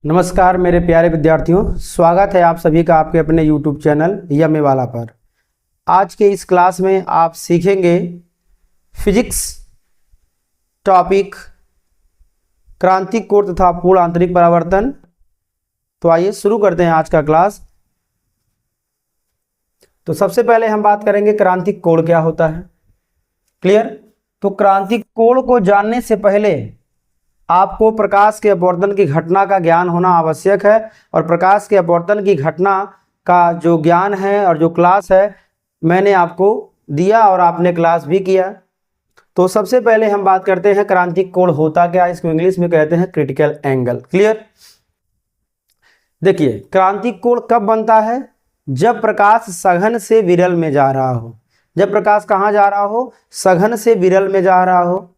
नमस्कार मेरे प्यारे विद्यार्थियों, स्वागत है आप सभी का आपके अपने YouTube चैनल यमे वाला पर। आज के इस क्लास में आप सीखेंगे फिजिक्स टॉपिक क्रांतिक कोण तथा पूर्ण आंतरिक परावर्तन। तो आइए शुरू करते हैं आज का क्लास। तो सबसे पहले हम बात करेंगे क्रांतिक कोण क्या होता है। क्लियर? तो क्रांतिक कोण को जानने से पहले आपको प्रकाश के अपवर्तन की घटना का ज्ञान होना आवश्यक है, और प्रकाश के अपवर्तन की घटना का जो ज्ञान है और जो क्लास है मैंने आपको दिया और आपने क्लास भी किया। तो सबसे पहले हम बात करते हैं क्रांतिक कोण होता क्या है। इसको इंग्लिश में कहते हैं क्रिटिकल एंगल। क्लियर? देखिए, क्रांतिक कोण कब बनता है? जब प्रकाश सघन से विरल में जा रहा हो। जब प्रकाश कहाँ जा रहा हो? सघन से विरल में जा रहा हो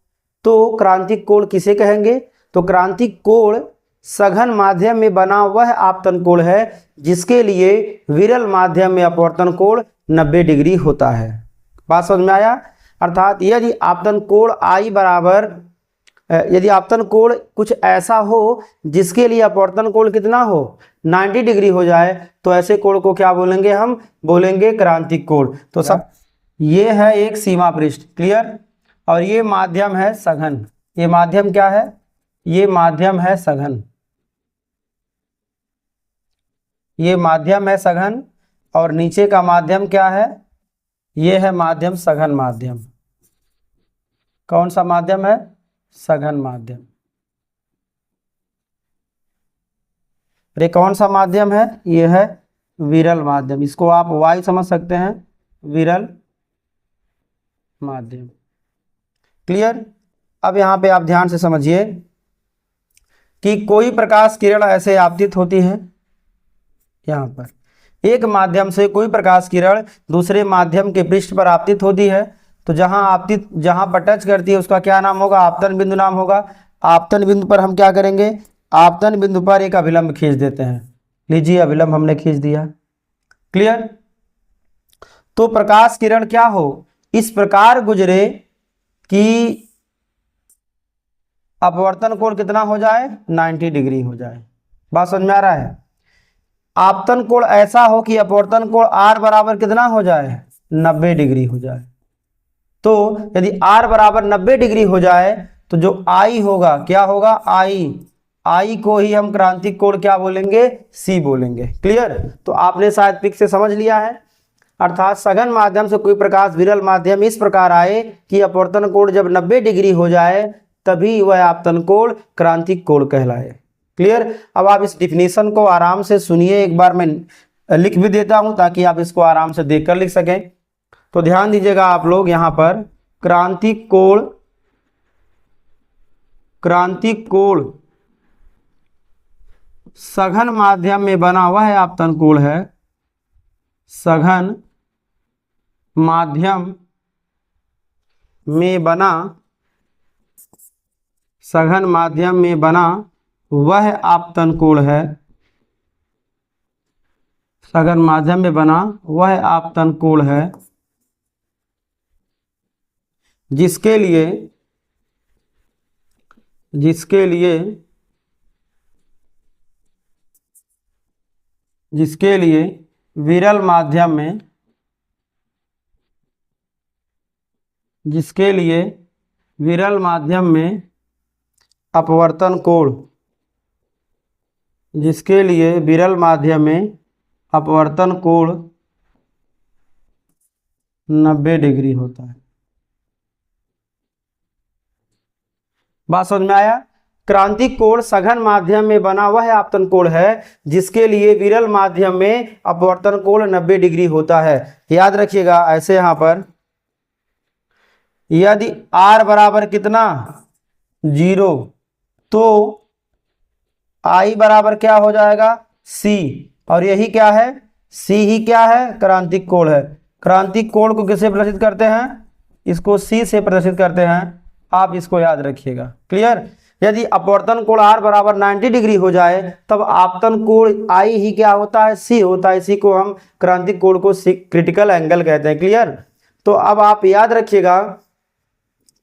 तो क्रांतिक कोण किसे कहेंगे? तो क्रांतिक कोण सघन माध्यम में बना वह आपतन कोण है जिसके लिए विरल माध्यम में अपवर्तन कोण 90 डिग्री होता है। बात समझ में आया? अर्थात यदि आपतन कोण आई बराबर, यदि आपतन कोण कुछ ऐसा हो जिसके लिए अपवर्तन कोण कितना हो? 90 डिग्री हो जाए, तो ऐसे कोण को क्या बोलेंगे? हम बोलेंगे क्रांतिक कोण। तो सब ये है एक सीमा पृष्ठ। क्लियर? और ये माध्यम है सघन। ये माध्यम क्या है? ये माध्यम है सघन। ये माध्यम है सघन, और नीचे का माध्यम क्या है? ये है माध्यम सघन माध्यम। कौन सा माध्यम है? सघन माध्यम। ये कौन सा माध्यम है? ये है विरल माध्यम। इसको आप वाई समझ सकते हैं, विरल माध्यम। क्लियर? अब यहाँ पे आप ध्यान से समझिए कि कोई प्रकाश किरण ऐसे आपतित होती है। यहाँ पर एक माध्यम से कोई प्रकाश किरण दूसरे माध्यम के पृष्ठ पर आपतित होती है, तो जहाँ पर टच करती है उसका क्या नाम होगा? आपतन बिंदु नाम होगा। आपतन बिंदु पर हम क्या करेंगे? आपतन बिंदु पर एक अभिलंब खींच देते हैं। लीजिए, अभिलंब हमने खींच दिया। क्लियर? तो प्रकाश किरण क्या हो? इस प्रकार गुजरे कि अपवर्तन कोण कितना हो जाए? 90 डिग्री हो जाए। बात समझ में आ रहा है? आपतन कोण ऐसा हो कि अपवर्तन कोण R बराबर कितना हो जाए? 90 डिग्री हो जाए। तो यदि R बराबर 90 डिग्री हो जाए तो जो I होगा, क्या होगा? I को ही हम क्रांतिक कोण क्या बोलेंगे? C बोलेंगे। क्लियर? तो आपने शायद पिक से समझ लिया है। अर्थात सघन माध्यम से कोई प्रकाश विरल माध्यम इस प्रकार आए कि अपवर्तन कोण जब 90 डिग्री हो जाए तभी वह आपतन कोण क्रांतिक कोण कहलाए। क्लियर? अब आप इस डिफिनीशन को आराम से सुनिए। एक बार मैं लिख भी देता हूं ताकि आप इसको आराम से देखकर लिख सकें। तो ध्यान दीजिएगा आप लोग, यहां पर क्रांतिक कोण सघन माध्यम में बना वह आपतन कोण है। सघन माध्यम में बना, सघन माध्यम में बना वह आपतन कोण है। सघन माध्यम में बना वह आपतन कोण है जिसके लिए विरल माध्यम में, जिसके लिए विरल माध्यम में अपवर्तन कोण, जिसके लिए विरल माध्यम में अपवर्तन कोण 90 डिग्री होता है। बात समझ में आया? क्रांतिक कोण सघन माध्यम में बना वह आपतन कोण है जिसके लिए विरल माध्यम में अपवर्तन कोण 90 डिग्री होता है। याद रखिएगा ऐसे यहां पर यदि R बराबर कितना? 0, तो I बराबर क्या हो जाएगा? C। और यही क्या है? C ही क्या है? क्रांतिक कोण है। क्रांतिक कोण को किससे प्रदर्शित करते हैं? इसको C से प्रदर्शित करते हैं। आप इसको याद रखिएगा। क्लियर? यदि अपवर्तन कोण R बराबर 90 डिग्री हो जाए तब आपतन कोण I ही क्या होता है? C होता है। इसी को हम क्रांतिक कोण को क्रिटिकल एंगल कहते हैं। क्लियर? तो अब आप याद रखिएगा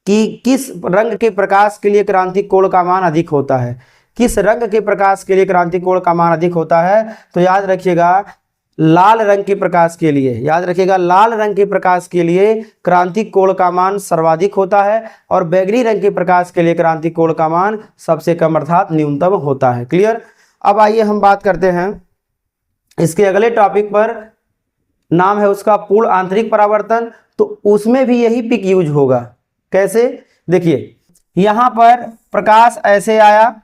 कि किस रंग के प्रकाश के लिए क्रांतिक कोण का मान अधिक होता है। किस रंग के प्रकाश के लिए क्रांतिक कोण का मान अधिक होता है? तो याद रखिएगा लाल रंग के प्रकाश के लिए, याद रखिएगा लाल रंग के प्रकाश के लिए क्रांतिक कोण का मान सर्वाधिक होता है और बैगनी रंग के प्रकाश के लिए क्रांतिक कोण का मान सबसे कम अर्थात न्यूनतम होता है। क्लियर। अब आइए हम बात करते हैं इसके अगले टॉपिक पर, नाम है उसका पूर्ण आंतरिक परावर्तन। तो उसमें भी यही पिक यूज होगा। कैसे? देखिए यहां पर प्रकाश ऐसे आया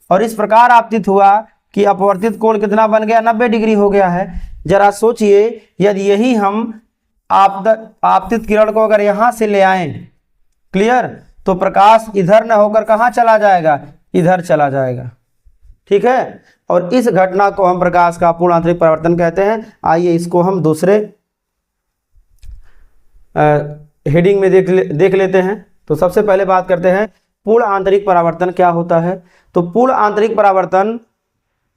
और इस प्रकार आपतित हुआ कि अपवर्तित कोण कितना बन गया? 90 डिग्री हो गया है। जरा सोचिए यदि यही हम आपतित किरण को अगर यहां से ले आए, क्लियर, तो प्रकाश इधर न होकर कहां चला जाएगा? इधर चला जाएगा। ठीक है, और इस घटना को हम प्रकाश का पूर्ण आंतरिक परावर्तन कहते हैं। आइए इसको हम दूसरे हेडिंग में देख लेते हैं। तो सबसे पहले बात करते हैं पूर्ण आंतरिक परावर्तन क्या होता है। तो पूर्ण आंतरिक परावर्तन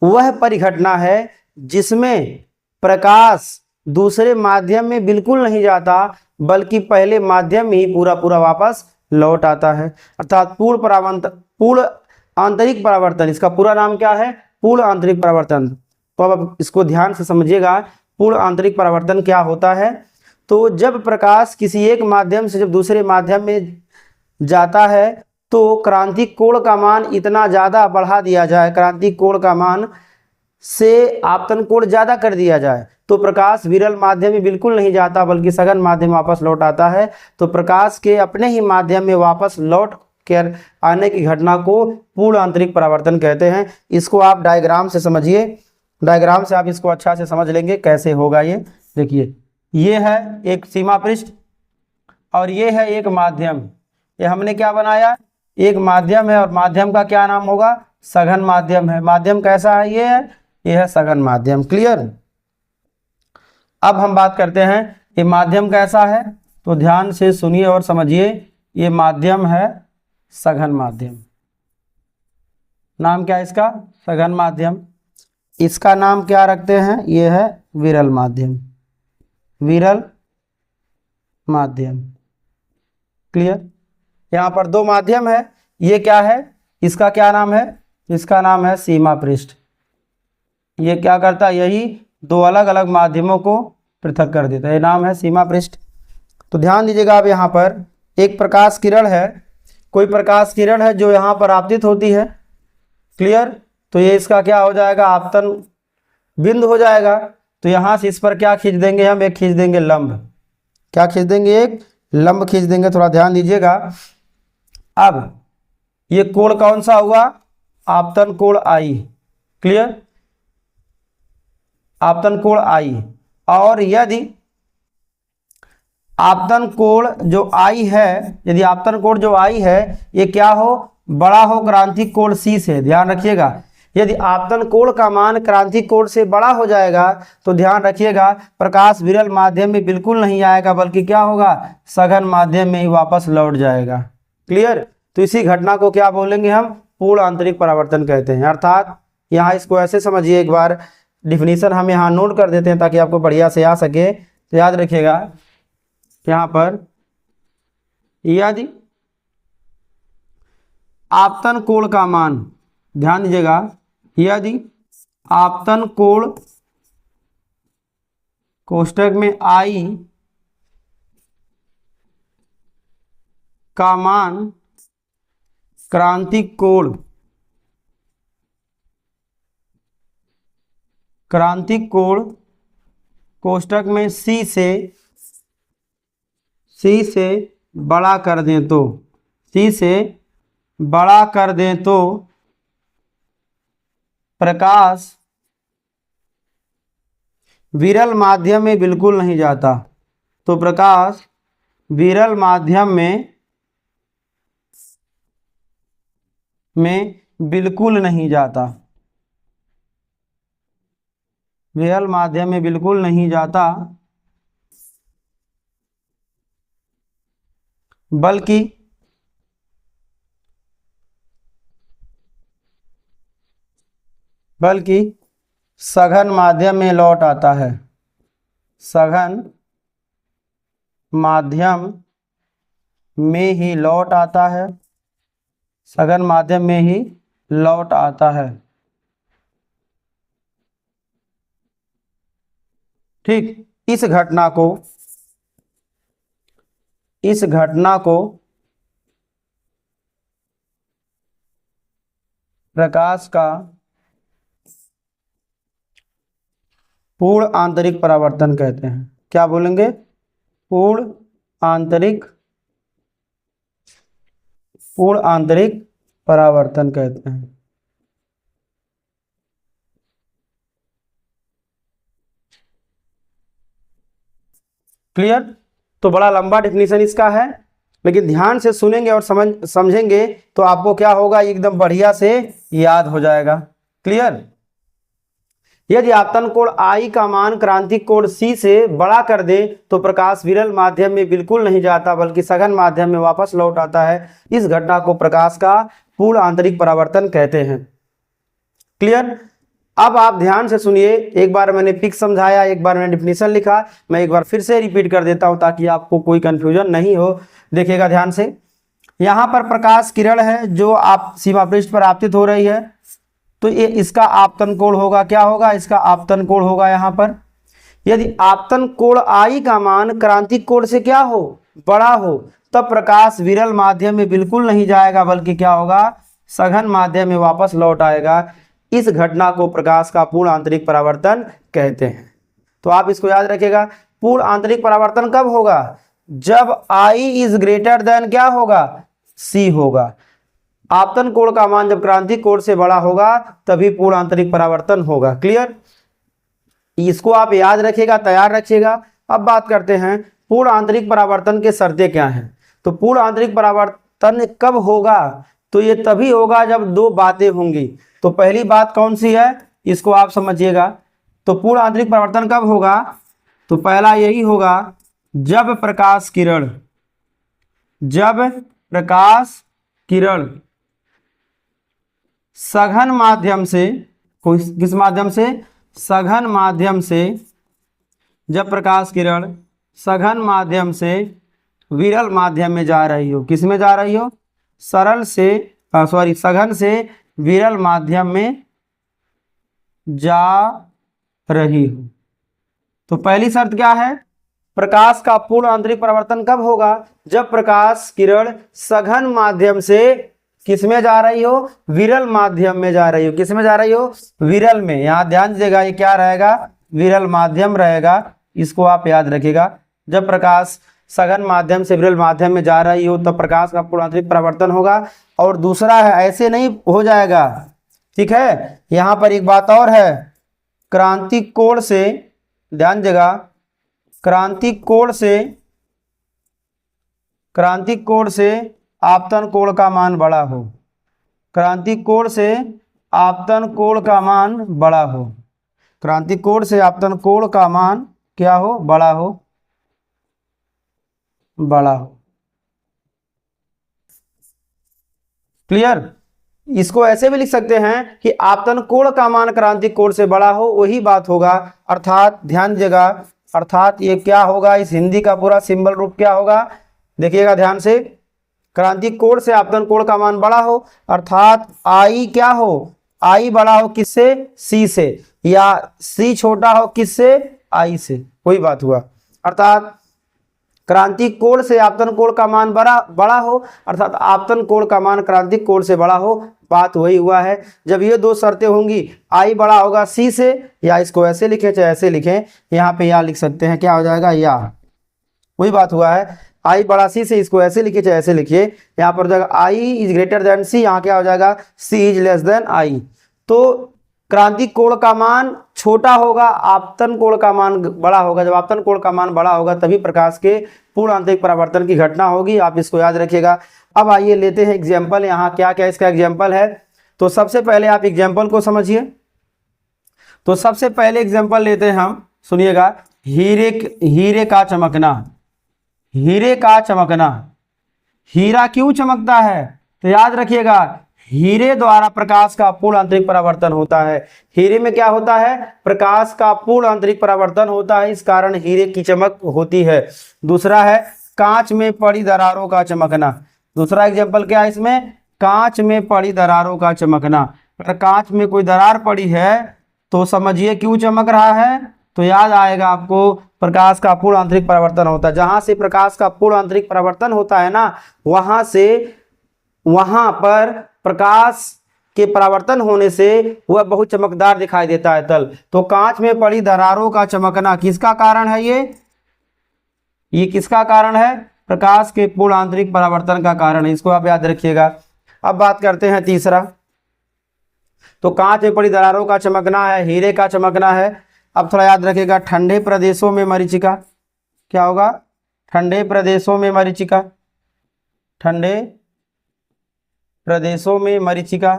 वह परिघटना है जिसमें प्रकाश दूसरे माध्यम में बिल्कुल नहीं जाता बल्कि पहले माध्यम में ही पूरा पूरा वापस लौट आता है, अर्थात पूर्ण आंतरिक परावर्तन। इसका पूरा नाम क्या है? पूर्ण आंतरिक परावर्तन। तो अब इसको ध्यान से समझिएगा, पूर्ण आंतरिक परावर्तन क्या होता है। तो जब प्रकाश किसी एक माध्यम से जब दूसरे माध्यम में जाता है तो क्रांतिक कोण का मान इतना ज़्यादा बढ़ा दिया जाए, क्रांतिक कोण का मान से आपतन कोण ज़्यादा कर दिया जाए तो प्रकाश विरल माध्यम में बिल्कुल नहीं जाता बल्कि सघन माध्यम वापस लौट आता है। तो प्रकाश के अपने ही माध्यम में वापस लौट कर आने की घटना को पूर्ण आंतरिक परावर्तन कहते हैं। इसको आप डायग्राम से समझिए, डायग्राम से आप इसको अच्छा से समझ लेंगे कैसे होगा ये। देखिए ये है एक सीमा पृष्ठ और ये है एक माध्यम। ये हमने क्या बनाया? एक माध्यम है और माध्यम का क्या नाम होगा? सघन माध्यम है। माध्यम कैसा है? ये है सघन माध्यम। क्लियर। अब हम बात करते हैं ये माध्यम कैसा है, तो ध्यान से सुनिए और समझिए। ये माध्यम है सघन माध्यम। नाम क्या है इसका? सघन माध्यम। इसका नाम क्या रखते हैं? ये है विरल माध्यम, विरल माध्यम। क्लियर। यहाँ पर दो माध्यम है। ये क्या है? इसका क्या नाम है? इसका नाम है सीमा पृष्ठ। ये क्या करता है? यही दो अलग अलग माध्यमों को पृथक कर देता है। ये नाम है सीमा पृष्ठ। तो ध्यान दीजिएगा, अब यहाँ पर एक प्रकाश किरण है, कोई प्रकाश किरण है जो यहाँ पर आपतित होती है। क्लियर। तो ये इसका क्या हो जाएगा? आपतन बिंदु हो जाएगा। तो यहाँ से इस पर क्या खींच देंगे हम? एक खींच देंगे लंब। क्या खींच देंगे? एक लंब खींच देंगे। थोड़ा ध्यान दीजिएगा। अब ये कोण कौन सा हुआ? आपतन कोण आई। क्लियर। आपतन कोण आई। और यदि आपतन कोण जो आई है, यदि आपतन कोण जो आई है ये क्या हो? बड़ा हो क्रांतिक कोण सी से। ध्यान रखिएगा, यदि आपतन कोण का मान क्रांतिक कोण से बड़ा हो जाएगा तो ध्यान रखिएगा प्रकाश विरल माध्यम में बिल्कुल नहीं आएगा बल्कि क्या होगा? सघन माध्यम में ही वापस लौट जाएगा। क्लियर। तो इसी घटना को क्या बोलेंगे हम? पूर्ण आंतरिक परावर्तन कहते हैं। अर्थात यहाँ इसको ऐसे समझिए, एक बार डिफिनीशन हम यहाँ नोट कर देते हैं ताकि आपको बढ़िया से आ सके। तो याद रखिएगा यहाँ पर यदि आपतन कोण का मान, ध्यान दीजिएगा, यदि आपतन कोण कोष्टक में आई का मान क्रांतिक कोण कोष्टक में सी से बड़ा कर दें तो, सी से बड़ा कर दें तो प्रकाश विरल माध्यम में बिल्कुल नहीं जाता। तो प्रकाश विरल माध्यम में बिल्कुल नहीं जाता, विरल माध्यम में बिल्कुल नहीं जाता बल्कि सघन माध्यम में लौट आता है, सघन माध्यम में ही लौट आता है, सघन माध्यम में ही लौट आता है। ठीक, इस घटना को प्रकाश का पूर्ण आंतरिक परावर्तन कहते हैं। क्या बोलेंगे? पूर्ण आंतरिक परावर्तन कहते हैं। क्लियर? तो बड़ा लंबा डेफिनेशन इसका है, लेकिन ध्यान से सुनेंगे और समझेंगे तो आपको क्या होगा, एकदम बढ़िया से याद हो जाएगा। क्लियर? यदि आपतन कोण I का मान क्रांतिक कोण C से बड़ा कर दे तो प्रकाश विरल माध्यम में बिल्कुल नहीं जाता बल्कि सघन माध्यम में वापस लौट आता है। इस घटना को प्रकाश का पूर्ण आंतरिक परावर्तन कहते हैं। क्लियर? अब आप ध्यान से सुनिए, एक बार मैंने पिक समझाया, एक बार मैंने डिफिनीशन लिखा, मैं एक बार फिर से रिपीट कर देता हूं ताकि आपको कोई कंफ्यूजन नहीं हो। देखिएगा ध्यान से, यहाँ पर प्रकाश किरण है जो आप सीमा पृष्ठ पर आपतित हो रही है, तो ये इसका आपतन कोण होगा। क्या होगा? इसका आपतन कोण होगा। यहाँ पर यदि आपतन कोण I का मान क्रांतिक कोण से क्या हो, बड़ा हो, तब प्रकाश विरल माध्यम में बिल्कुल नहीं जाएगा बल्कि क्या होगा, सघन माध्यम में वापस लौट आएगा। इस घटना को प्रकाश का पूर्ण आंतरिक परावर्तन कहते हैं। तो आप इसको याद रखिएगा। पूर्ण आंतरिक परावर्तन कब होगा? जब I इज ग्रेटर देन क्या होगा, C होगा। आपतन कोण का मान जब क्रांतिक कोण से बड़ा होगा तभी पूर्ण आंतरिक परावर्तन होगा। क्लियर? इसको आप याद रखिएगा, तैयार रखिएगा। अब बात करते हैं पूर्ण आंतरिक परावर्तन के शर्तें क्या हैं। तो पूर्ण आंतरिक परावर्तन कब होगा? तो ये तभी होगा जब दो बातें होंगी। तो पहली बात कौन सी है, इसको आप समझिएगा। तो पूर्ण आंतरिक परावर्तन कब होगा? तो पहला यही होगा, जब प्रकाश किरण सघन माध्यम से, किस माध्यम से, सघन माध्यम से, जब प्रकाश किरण सघन माध्यम से विरल माध्यम में जा रही हो। किस में जा रही हो? सघन से विरल माध्यम में जा रही हो। तो पहली शर्त क्या है? प्रकाश का पूर्ण आंतरिक परावर्तन कब होगा? जब प्रकाश किरण सघन माध्यम से किस में जा रही हो, विरल माध्यम में जा रही हो। किस में जा रही हो? विरल में। यहां ध्यान दीजिएगा, ये क्या रहेगा, विरल माध्यम रहेगा। इसको आप याद रखिएगा। जब प्रकाश सघन माध्यम से विरल माध्यम में जा रही हो तब प्रकाश का पूर्ण आंतरिक परावर्तन होगा। और दूसरा है, ऐसे नहीं हो जाएगा, ठीक है। यहां पर एक बात और है, क्रांतिक कोण से, ध्यान दीजिएगा, क्रांतिक कोण से आपतन कोण का मान बड़ा हो। क्रांतिक कोण से आपतन कोण का मान बड़ा हो। क्रांतिक कोण से आपतन कोण का मान क्या हो, बड़ा हो, बड़ा हो। क्लियर? इसको ऐसे भी लिख सकते हैं कि आपतन कोण का मान क्रांतिक कोण से बड़ा हो, वही बात होगा। अर्थात ध्यान दीजिएगा, अर्थात ये क्या होगा, इस हिंदी का पूरा सिंबल रूप क्या होगा, देखिएगा ध्यान से। क्रांतिक कोण से आपतन कोण का मान बड़ा हो, अर्थात I क्या हो, I बड़ा हो किससे, C से, या C छोटा हो किससे, I से। वही बात हुआ। अर्थात क्रांतिक कोण से आपतन कोण का मान बड़ा हो, अर्थात आपतन कोण का मान क्रांतिक कोण से बड़ा हो। बात वही हुआ है। जब ये दो शर्तें होंगी, I बड़ा होगा C से, या इसको ऐसे लिखें चाहे ऐसे लिखें, यहाँ पे या लिख सकते हैं, क्या हो जाएगा, या। वही बात हुआ है, I बड़ा C से, इसको ऐसे लिखिए चाहे ऐसे लिखिए। यहाँ पर हो जाएगा I is greater than C, यहाँ क्या हो जाएगा, C is less than I। तो क्रांतिक कोण का मान छोटा होगा, आपतन कोण का मान बड़ा होगा। जब आपतन कोण का मान बड़ा होगा तभी प्रकाश के पूर्ण आंतरिक परावर्तन की घटना होगी। आप इसको याद रखिएगा। अब आइए लेते हैं एग्जाम्पल। यहाँ क्या क्या इसका एग्जाम्पल है, तो सबसे पहले आप एग्जाम्पल को समझिए। तो सबसे पहले एग्जाम्पल लेते हैं हम, सुनिएगा। हीरे का चमकना। हीरे का चमकना, हीरा क्यों चमकता है? तो याद रखिएगा, हीरे द्वारा प्रकाश का पूर्ण आंतरिक परावर्तन होता है। हीरे में क्या होता है, प्रकाश का पूर्ण आंतरिक परावर्तन होता है, इस कारण हीरे की चमक होती है। दूसरा है कांच में पड़ी दरारों का चमकना। दूसरा एग्जाम्पल क्या है इसमें, कांच में पड़ी दरारों का चमकना। अगर कांच में कोई दरार पड़ी है तो समझिए क्यों चमक रहा है, तो याद आएगा आपको, प्रकाश का पूर्ण आंतरिक परावर्तन होता है। जहां से प्रकाश का पूर्ण आंतरिक परावर्तन होता है ना, वहां से वहां पर प्रकाश के परावर्तन होने से वह बहुत चमकदार दिखाई देता है तल। तो कांच में पड़ी दरारों का चमकना किसका कारण है? ये किसका कारण है? प्रकाश के पूर्ण आंतरिक परावर्तन का कारण है। इसको आप याद रखिएगा। अब बात करते हैं तीसरा। तो कांच में पड़ी दरारों का चमकना है, हीरे का चमकना है। अब थोड़ा याद रखिएगा, ठंडे प्रदेशों में मरीचिका। क्या होगा? ठंडे प्रदेशों में मरीचिका। ठंडे प्रदेशों में मरीचिका।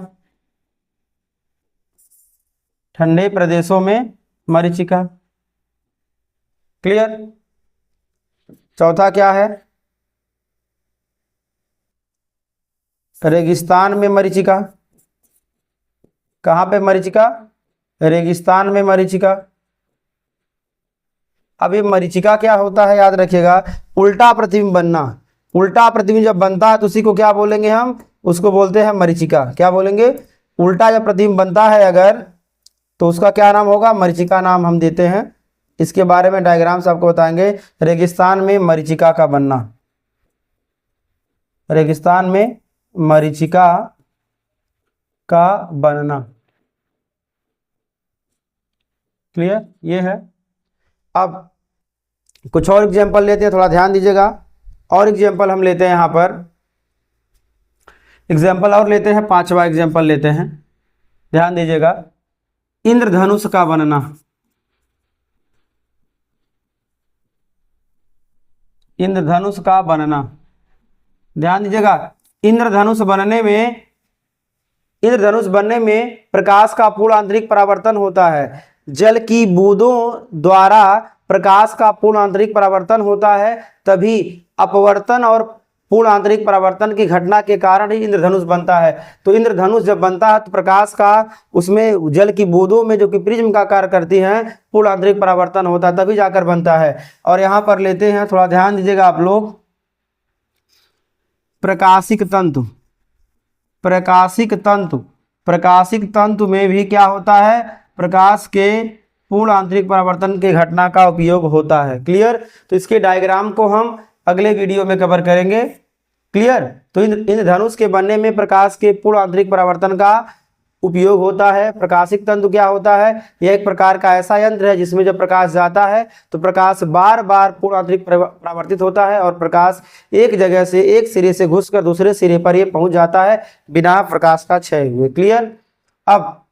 ठंडे प्रदेशों में मरीचिका। क्लियर? चौथा क्या है? रेगिस्तान में मरीचिका। कहाँ पे मरीचिका? रेगिस्तान में मरीचिका। अब ये मरीचिका क्या होता है याद रखिएगा, उल्टा प्रतिबिंब बनना। उल्टा प्रतिबिंब जब बनता है तो उसी को क्या बोलेंगे हम? उसको बोलते हैं मरीचिका। क्या बोलेंगे? उल्टा जब प्रतिबिंब बनता है अगर, तो उसका क्या नाम होगा? मरीचिका नाम हम देते हैं। इसके बारे में डायग्राम से आपको बताएंगे। रेगिस्तान में मरीचिका का बनना। रेगिस्तान में मरीचिका का बनना। क्लियर? ये है। अब कुछ और एग्जाम्पल लेते हैं, थोड़ा ध्यान दीजिएगा। और एग्जाम्पल हम लेते हैं यहाँ पर, एग्जाम्पल और लेते हैं, पांचवा एग्जाम्पल लेते हैं, ध्यान दीजिएगा। इंद्रधनुष का बनना। इंद्रधनुष का बनना, ध्यान दीजिएगा। इंद्रधनुष बनने में प्रकाश का पूर्ण आंतरिक परावर्तन होता है। जल की बूंदों द्वारा प्रकाश का पूर्ण आंतरिक परावर्तन होता है, तभी अपवर्तन और पूर्ण आंतरिक परावर्तन की घटना के कारण ही इंद्रधनुष बनता है। तो इंद्रधनुष जब बनता है तो प्रकाश का उसमें जल की बूंदों में जो कि प्रिज्म का कार्य करती हैं, पूर्ण आंतरिक परावर्तन होता है, तभी जाकर बनता है। और यहाँ पर लेते हैं, थोड़ा ध्यान दीजिएगा आप लोग, प्रकाशिक तंतु। प्रकाशिक तंतु, प्रकाशिक तंतु में भी क्या होता है? प्रकाश के पूर्ण आंतरिक परावर्तन के घटना का उपयोग होता है। क्लियर? तो इसके डायग्राम को हम अगले वीडियो में कवर करेंगे। क्लियर? तो इंद्रधनुष के बनने में प्रकाश के पूर्ण आंतरिक परावर्तन का उपयोग होता है। प्रकाशिक तंतु क्या होता है? यह एक प्रकार का ऐसा यंत्र है जिसमें जब प्रकाश जाता है तो प्रकाश बार बार पूर्ण आंतरिक परावर्तित होता है और प्रकाश एक जगह से, एक सिरे से घुसकर दूसरे सिरे पर यह पहुंच जाता है बिना प्रकाश का क्षय हुए। क्लियर? अब